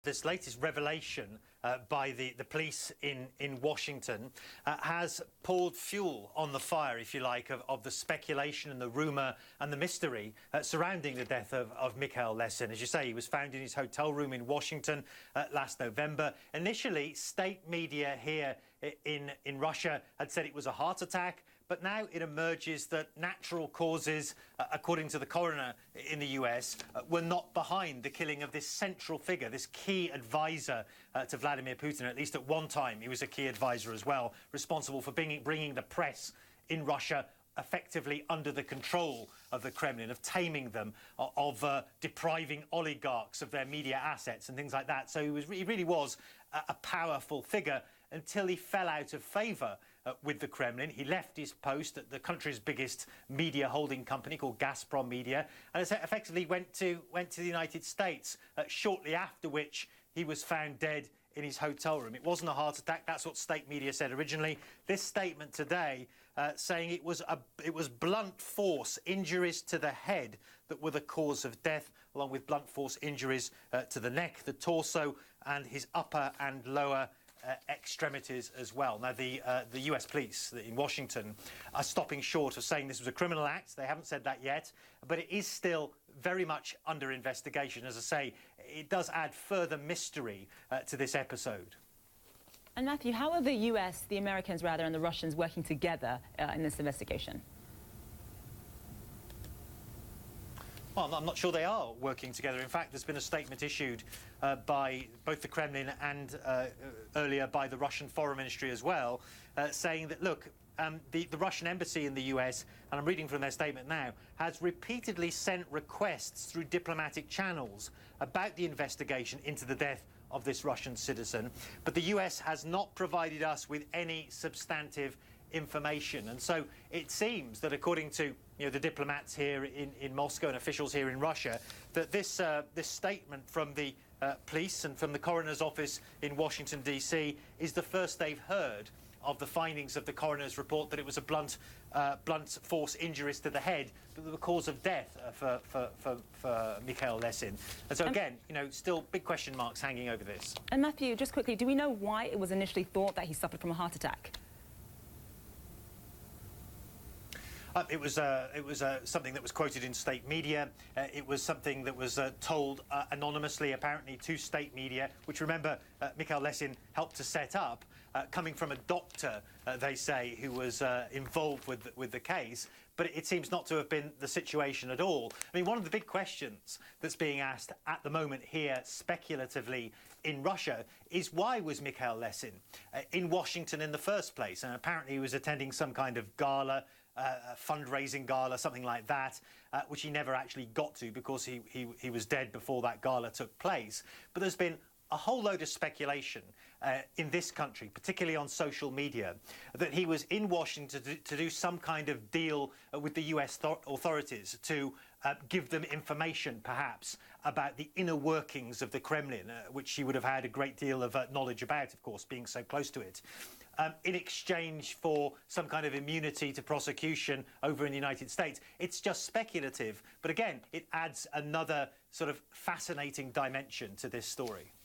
This latest revelation by the police in Washington has poured fuel on the fire, if you like, of the speculation and the rumour and the mystery surrounding the death of Mikhail Lesin. As you say, he was found in his hotel room in Washington last November. Initially, state media here in Russia had said it was a heart attack, but now it emerges that natural causes, according to the coroner in the US, were not behind the killing of this central figure, this key advisor to Vladimir Putin. At least at one time, he was a key advisor as well, responsible for bringing the press in Russia effectively under the control of the Kremlin, of taming them, of depriving oligarchs of their media assets and things like that. So he really was a powerful figure until he fell out of favour with the Kremlin. He left his post at the country's biggest media holding company called Gazprom Media, and effectively went to the United States, shortly after which he was found dead in his hotel room. It wasn't a heart attack. That's what state media said originally. This statement today saying it was blunt force injuries to the head that were the cause of death, along with blunt force injuries to the neck, the torso, and his upper and lower extremities as well. Now, the US police in Washington are stopping short of saying this was a criminal act. They haven't said that yet, but it is still very much under investigation. As I say, it does add further mystery to this episode. And Matthew, how are the US, the Americans rather, and the Russians working together in this investigation? Well, I'm not sure they are working together. In fact, there's been a statement issued by both the Kremlin and earlier by the Russian Foreign Ministry as well, saying that, look, the Russian embassy in the US, and I'm reading from their statement now, has repeatedly sent requests through diplomatic channels about the investigation into the death of this Russian citizen, but the US has not provided us with any substantive information. And so it seems that, according to the diplomats here in Moscow and officials here in Russia, that this statement from the police and from the coroner's office in Washington DC is the first they've heard of the findings of the coroner's report, that it was a blunt force injuries to the head that were the cause of death for Mikhail Lesin. And so again, still big question marks hanging over this. And Matthew, just quickly, do we know why it was initially thought that he suffered from a heart attack? It was something that was quoted in state media. It was something that was told anonymously, apparently, to state media, which, remember, Mikhail Lesin helped to set up, coming from a doctor, they say, who was involved with the case. But it seems not to have been the situation at all. I mean, one of the big questions that's being asked at the moment here, speculatively, in Russia, is why was Mikhail Lesin in Washington in the first place? And apparently he was attending some kind of gala, a fundraising gala, something like that, which he never actually got to because he was dead before that gala took place. But there's been a whole load of speculation in this country, particularly on social media, that he was in Washington to do some kind of deal with the US authorities to give them information, perhaps, about the inner workings of the Kremlin, which he would have had a great deal of knowledge about, of course, being so close to it, in exchange for some kind of immunity to prosecution over in the United States. It's just speculative, but again, it adds another sort of fascinating dimension to this story.